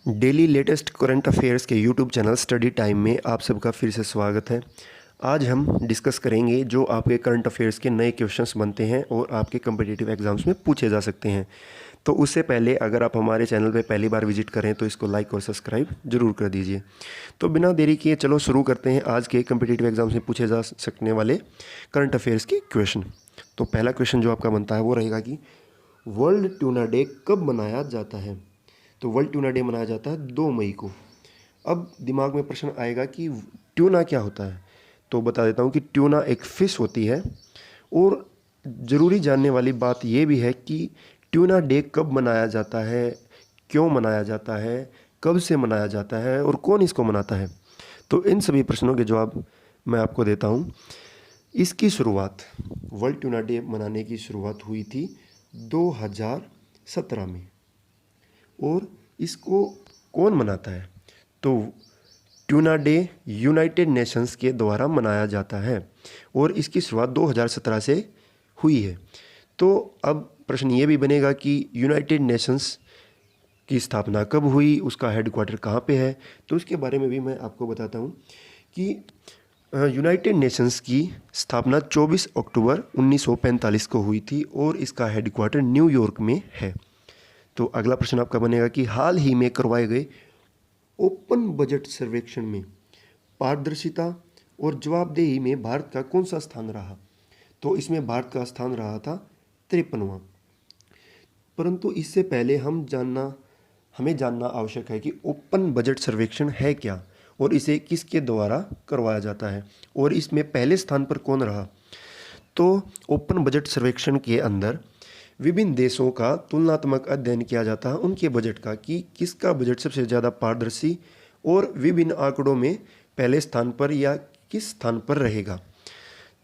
Daily latest current affairs के YouTube channel study time में आप सबका फिर से स्वागत है। आज हम डिस्कस करेंगे जो आपके करंट अफेयर्स के नए क्वेश्चंस बनते हैं और आपके कम्पिटिटिव एग्जाम्स में पूछे जा सकते हैं। तो उससे पहले अगर आप हमारे चैनल पर पहली बार विजिट करें तो इसको लाइक और सब्सक्राइब जरूर कर दीजिए। तो बिना देरी किए चलो शुरू करते हैं आज के कम्पिटिटिव एग्जाम्स में पूछे जा सकने वाले करंट अफेयर्स के क्वेश्चन। तो पहला क्वेश्चन जो आपका बनता है वो रहेगा कि वर्ल्ड ट्यूना डे कब मनाया जाता है। तो वर्ल्ड ट्यूना डे मनाया जाता है 2 मई को। अब दिमाग में प्रश्न आएगा कि ट्यूना क्या होता है। तो बता देता हूँ कि ट्यूना एक फ़िश होती है और ज़रूरी जानने वाली बात ये भी है कि ट्यूना डे कब मनाया जाता है, क्यों मनाया जाता है, कब से मनाया जाता है और कौन इसको मनाता है। तो इन सभी प्रश्नों के जवाब मैं आपको देता हूँ। इसकी शुरुआत वर्ल्ड ट्यूना डे मनाने की शुरुआत हुई थी 2017 में। और इसको कौन मनाता है। तो ट्यूना डे यूनाइटेड नेशंस के द्वारा मनाया जाता है और इसकी शुरुआत 2017 से हुई है। तो अब प्रश्न ये भी बनेगा कि यूनाइटेड नेशंस की स्थापना कब हुई, उसका हेडक्वार्टर कहाँ पे है। तो उसके बारे में भी मैं आपको बताता हूँ कि यूनाइटेड नेशंस की स्थापना 24 अक्टूबर 1945 को हुई थी और इसका हेडक्वार्टर न्यूयॉर्क में है। तो अगला प्रश्न आपका बनेगा कि हाल ही में करवाए गए ओपन बजट सर्वेक्षण में पारदर्शिता और जवाबदेही में भारत का कौन सा स्थान रहा। तो इसमें भारत का स्थान रहा था 53वां। परंतु इससे पहले हमें जानना आवश्यक है कि ओपन बजट सर्वेक्षण है क्या और इसे किसके द्वारा करवाया जाता है और इसमें पहले स्थान पर कौन रहा। तो ओपन बजट सर्वेक्षण के अंदर विभिन्न देशों का तुलनात्मक अध्ययन किया जाता है उनके बजट का कि किसका बजट सबसे ज़्यादा पारदर्शी और विभिन्न आंकड़ों में पहले स्थान पर या किस स्थान पर रहेगा।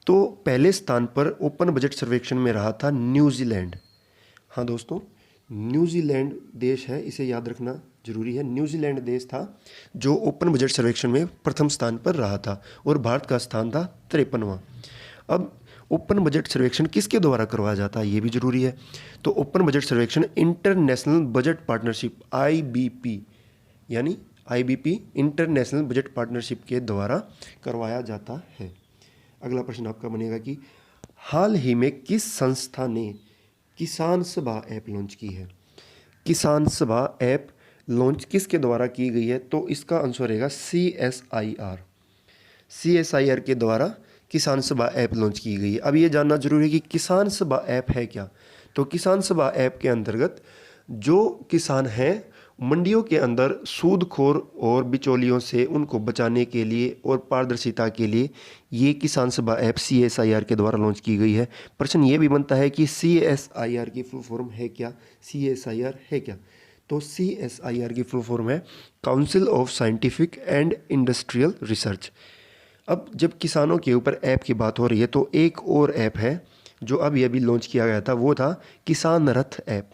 तो पहले स्थान पर ओपन बजट सर्वेक्षण में रहा था न्यूजीलैंड। हाँ दोस्तों, न्यूजीलैंड देश है, इसे याद रखना जरूरी है। न्यूजीलैंड देश था जो ओपन बजट सर्वेक्षण में प्रथम स्थान पर रहा था और भारत का स्थान था 53वां। अब ओपन बजट सर्वेक्षण किसके द्वारा करवाया जाता है ये भी जरूरी है। तो ओपन बजट सर्वेक्षण इंटरनेशनल बजट पार्टनरशिप आईबीपी यानी आईबीपी इंटरनेशनल बजट पार्टनरशिप के द्वारा करवाया जाता है। अगला प्रश्न आपका बनेगा कि हाल ही में किस संस्था ने किसान सभा ऐप लॉन्च की है। किसान सभा ऐप लॉन्च किसके द्वारा की गई है। तो इसका आंसर रहेगा CSIR के द्वारा किसान सभा ऐप लॉन्च की गई है। अब ये जानना जरूरी है कि किसान सभा ऐप है क्या। तो किसान सभा ऐप के अंतर्गत जो किसान हैं मंडियों के अंदर सूदखोर और बिचौलियों से उनको बचाने के लिए और पारदर्शिता के लिए ये किसान सभा ऐप CSIR के द्वारा लॉन्च की गई है। प्रश्न ये भी बनता है कि CSIR की फुल फॉर्म है क्या, CSIR है क्या। तो CSIR की फुल फॉर्म है council of scientific and industrial research. अब जब किसानों के ऊपर ऐप की बात हो रही है तो एक और ऐप है जो अभी अभी लॉन्च किया गया था, वो था किसान रथ ऐप।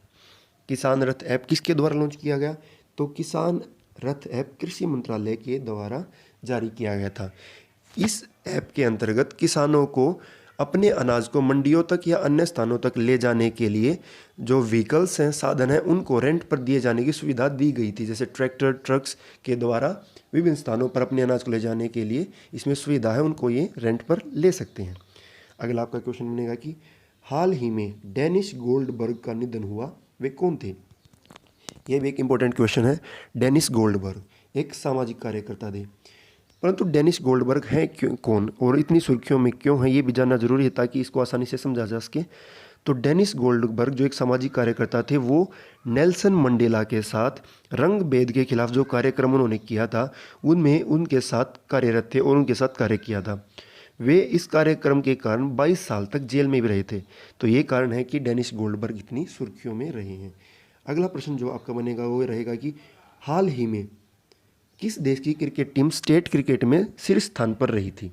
किसान रथ ऐप किसके द्वारा लॉन्च किया गया। तो किसान रथ ऐप कृषि मंत्रालय के द्वारा जारी किया गया था। इस ऐप के अंतर्गत किसानों को अपने अनाज को मंडियों तक या अन्य स्थानों तक ले जाने के लिए जो व्हीकल्स हैं, साधन हैं, उनको रेंट पर दिए जाने की सुविधा दी गई थी। जैसे ट्रैक्टर, ट्रक्स के द्वारा विभिन्न स्थानों पर अपने अनाज को ले जाने के लिए इसमें सुविधा है, उनको ये रेंट पर ले सकते हैं। अगला आपका क्वेश्चन बनेगा कि हाल ही में डेनिस गोल्डबर्ग का निधन हुआ, वे कौन थे। यह भी एक इम्पोर्टेंट क्वेश्चन है। डेनिस गोल्डबर्ग एक सामाजिक कार्यकर्ता थे, परंतु डेनिस गोल्डबर्ग है कौन और इतनी सुर्खियों में क्यों है ये भी जानना जरूरी है ताकि इसको आसानी से समझा जा सके। तो डेनिस गोल्डबर्ग जो एक सामाजिक कार्यकर्ता थे, वो नेल्सन मंडेला के साथ रंग भेद के खिलाफ जो कार्यक्रम उन्होंने किया था उनमें उनके साथ कार्यरत थे और उनके साथ कार्य किया था। वे इस कार्यक्रम के कारण 22 साल तक जेल में भी रहे थे। तो ये कारण है कि डेनिस गोल्डबर्ग इतनी सुर्खियों में रहे हैं। अगला प्रश्न जो आपका बनेगा वो रहेगा कि हाल ही में किस देश की क्रिकेट टीम स्टेट क्रिकेट में शीर्ष स्थान पर रही थी।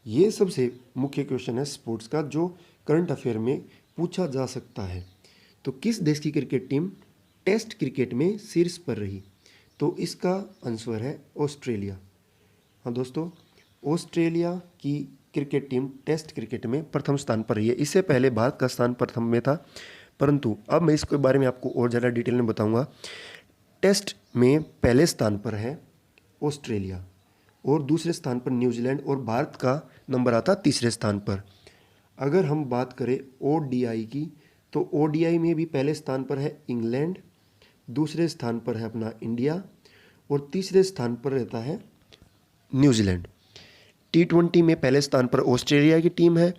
ये सबसे मुख्य क्वेश्चन है स्पोर्ट्स का जो करंट अफेयर में पूछा जा सकता है। तो किस देश की क्रिकेट टीम टेस्ट क्रिकेट में शीर्ष पर रही। तो इसका आंसर है ऑस्ट्रेलिया। हाँ दोस्तों, ऑस्ट्रेलिया की क्रिकेट टीम टेस्ट क्रिकेट में प्रथम स्थान पर रही है। इससे पहले भारत का स्थान प्रथम में था, परंतु अब मैं इसके बारे में आपको और ज़्यादा डिटेल में बताऊंगा। टेस्ट में पहले स्थान पर है ऑस्ट्रेलिया और दूसरे स्थान पर न्यूजीलैंड और भारत का नंबर आता तीसरे स्थान पर। अगर हम बात करें ओडीआई की, तो ओडीआई में भी पहले स्थान पर है इंग्लैंड, दूसरे स्थान पर है अपना इंडिया और तीसरे स्थान पर रहता है न्यूजीलैंड। T20 में पहले स्थान पर ऑस्ट्रेलिया की टीम है,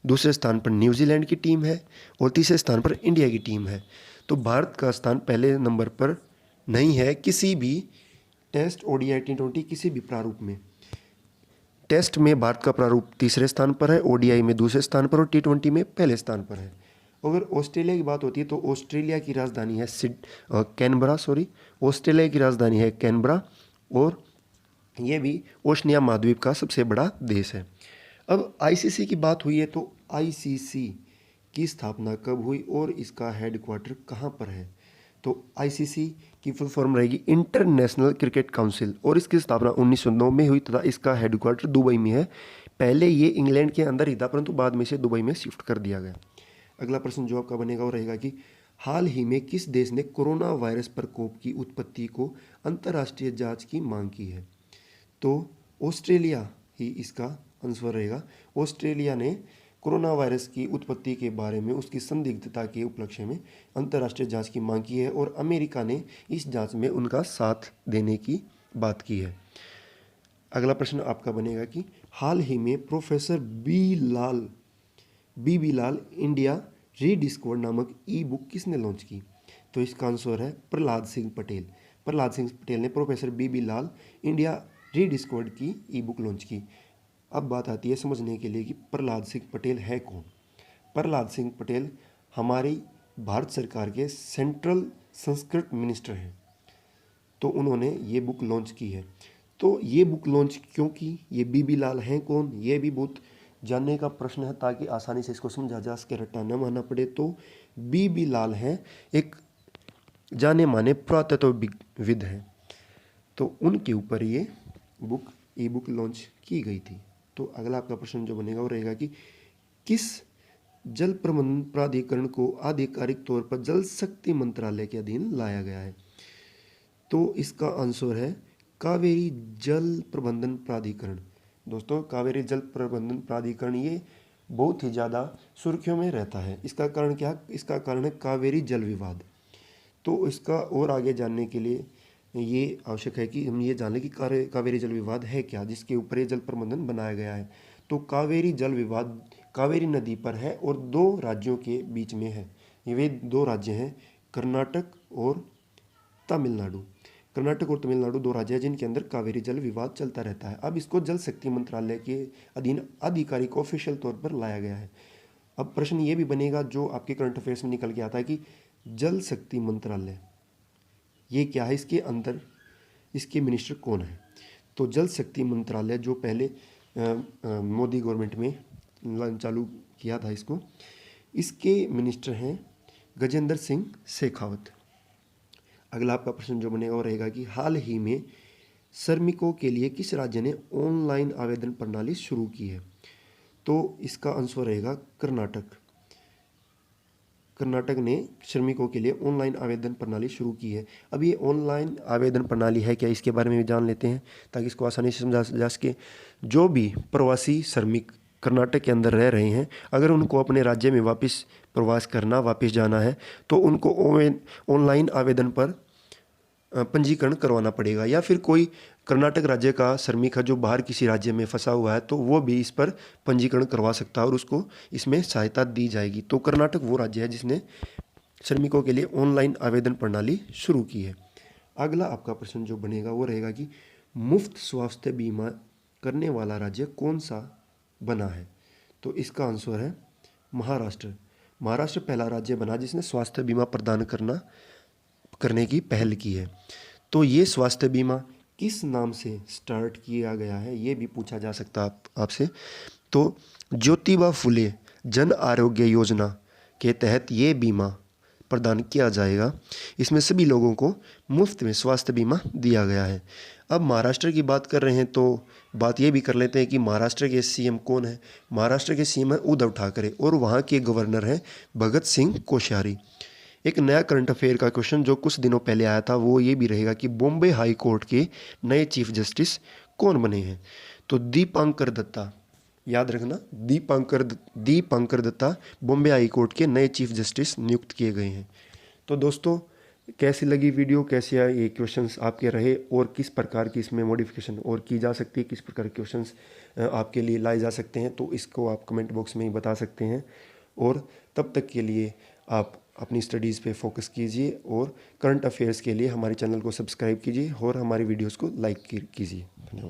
दूसरे स्थान पर न्यूजीलैंड की टीम है और तीसरे स्थान पर इंडिया की टीम है। तो भारत का स्थान पहले नंबर पर नहीं है किसी भी टेस्ट, ओडीआई, T20 किसी भी प्रारूप में। टेस्ट में भारत का प्रारूप तीसरे स्थान पर है, ओडीआई में दूसरे स्थान पर और T20 में पहले स्थान पर है। अगर ऑस्ट्रेलिया की बात होती है तो ऑस्ट्रेलिया की राजधानी है कैनबरा, ऑस्ट्रेलिया की राजधानी है कैनबरा और ये भी ओशनिया महाद्वीप का सबसे बड़ा देश है। अब आईसीसी की बात हुई है तो आईसीसी की स्थापना कब हुई और इसका हेडक्वार्टर कहाँ पर है? तो आईसीसी की फुल फॉर्म रहेगी इंटरनेशनल क्रिकेट काउंसिल और इसकी स्थापना 1909 में हुई तथा इसका हेडक्वार्टर दुबई में है। पहले ये इंग्लैंड के अंदर ही था परंतु बाद में इसे दुबई में शिफ्ट कर दिया गया। अगला प्रश्न जो आपका बनेगा वो रहेगा कि हाल ही में किस देश ने कोरोना वायरस प्रकोप की उत्पत्ति को अंतर्राष्ट्रीय जांच की मांग की है? तो ऑस्ट्रेलिया ही इसका आंसर रहेगा। ऑस्ट्रेलिया ने कोरोना वायरस की उत्पत्ति के बारे में उसकी संदिग्धता के उपलक्ष्य में अंतर्राष्ट्रीय जांच की मांग की है और अमेरिका ने इस जांच में उनका साथ देने की बात की है। अगला प्रश्न आपका बनेगा कि हाल ही में प्रोफेसर बी लाल इंडिया रीडिस्कवर्ड नामक ई बुक किसने लॉन्च की? तो इसका आंसर है प्रहलाद सिंह पटेल। प्रहलाद सिंह पटेल ने प्रोफेसर बी लाल इंडिया रीडिस्कवर्ड की ई बुक लॉन्च की। अब बात आती है समझने के लिए कि प्रहलाद सिंह पटेल है कौन। प्रहलाद सिंह पटेल हमारी भारत सरकार के सेंट्रल संस्कृत मिनिस्टर हैं। तो उन्होंने ये बुक लॉन्च की है। तो ये बुक लॉन्च क्यों की, ये बी लाल हैं कौन, ये भी बहुत जानने का प्रश्न है ताकि आसानी से इसको समझा जा सके, रट्टा न मारना पड़े। तो बी लाल हैं एक जाने माने पुरातत्वविद हैं, तो उनके ऊपर ये ई बुक लॉन्च की गई थी। तो अगला आपका प्रश्न जो बनेगा वो रहेगा कि किस जल प्रबंधन प्राधिकरण को आधिकारिक तौर पर जल शक्ति मंत्रालय के अधीन लाया गया है? तो इसका आंसर है कावेरी जल प्रबंधन प्राधिकरण। दोस्तों, कावेरी जल प्रबंधन प्राधिकरण ये बहुत ही ज़्यादा सुर्खियों में रहता है। इसका कारण क्या? इसका कारण है कावेरी जल विवाद। तो इसका और आगे जानने के लिए ये आवश्यक है कि हम ये जानें कि कावेरी जल विवाद है क्या, जिसके ऊपर ये जल प्रबंधन बनाया गया है। तो कावेरी जल विवाद कावेरी नदी पर है और दो राज्यों के बीच में है। वे दो राज्य हैं कर्नाटक और तमिलनाडु। कर्नाटक और तमिलनाडु दो राज्य हैं जिनके अंदर कावेरी जल विवाद चलता रहता है। अब इसको जल शक्ति मंत्रालय के अधीन आधिकारिक ऑफिशियल तौर पर लाया गया है। अब प्रश्न ये भी बनेगा जो आपके करंट अफेयर्स में निकल के आता है कि जल शक्ति मंत्रालय ये क्या है, इसके अंदर इसके मिनिस्टर कौन है? तो जल शक्ति मंत्रालय जो पहले मोदी गवर्नमेंट में चालू किया था इसको, इसके मिनिस्टर हैं गजेंद्र सिंह शेखावत। अगला आपका प्रश्न जो बनेगा वो रहेगा कि हाल ही में श्रमिकों के लिए किस राज्य ने ऑनलाइन आवेदन प्रणाली शुरू की है? तो इसका आंसर रहेगा कर्नाटक। कर्नाटक ने श्रमिकों के लिए ऑनलाइन आवेदन प्रणाली शुरू की है। अब ये ऑनलाइन आवेदन प्रणाली है क्या, इसके बारे में भी जान लेते हैं ताकि इसको आसानी से समझा जा सके। जो भी प्रवासी श्रमिक कर्नाटक के अंदर रह रहे हैं, अगर उनको अपने राज्य में वापस प्रवास करना, वापस जाना है तो उनको ऑनलाइन आवेदन पर पंजीकरण करवाना पड़ेगा। या फिर कोई कर्नाटक राज्य का श्रमिक है जो बाहर किसी राज्य में फंसा हुआ है तो वो भी इस पर पंजीकरण करवा सकता है और उसको इसमें सहायता दी जाएगी। तो कर्नाटक वो राज्य है जिसने श्रमिकों के लिए ऑनलाइन आवेदन प्रणाली शुरू की है। अगला आपका प्रश्न जो बनेगा वो रहेगा कि मुफ्त स्वास्थ्य बीमा करने वाला राज्य कौन सा बना है? तो इसका आंसर है महाराष्ट्र। महाराष्ट्र पहला राज्य बना जिसने स्वास्थ्य बीमा प्रदान करने की पहल की है। तो ये स्वास्थ्य बीमा किस नाम से स्टार्ट किया गया है ये भी पूछा जा सकता है आपसे। तो ज्योतिबा फुले जन आरोग्य योजना के तहत ये बीमा प्रदान किया जाएगा। इसमें सभी लोगों को मुफ्त में स्वास्थ्य बीमा दिया गया है। अब महाराष्ट्र की बात कर रहे हैं तो बात ये भी कर लेते हैं कि महाराष्ट्र के सीएम कौन है। महाराष्ट्र के सीएम है उद्धव ठाकरे और वहाँ के गवर्नर हैं भगत सिंह कोश्यारी। एक नया करंट अफेयर का क्वेश्चन जो कुछ दिनों पहले आया था वो ये भी रहेगा कि बॉम्बे हाई कोर्ट के नए चीफ जस्टिस कौन बने हैं। तो दीपांकर दत्ता, याद रखना, दीपांकर दत्ता बॉम्बे हाई कोर्ट के नए चीफ जस्टिस नियुक्त किए गए हैं। तो दोस्तों, कैसी लगी वीडियो, कैसे आए ये क्वेश्चंस आपके रहे, और किस प्रकार की इसमें मॉडिफिकेशन और की जा सकती है, किस प्रकार के क्वेश्चंस आपके लिए लाए जा सकते हैं, तो इसको आप कमेंट बॉक्स में ही बता सकते हैं। और तब तक के लिए आप अपनी स्टडीज़ पे फोकस कीजिए और करंट अफेयर्स के लिए हमारे चैनल को सब्सक्राइब कीजिए और हमारी वीडियोस को लाइक कीजिए। धन्यवाद।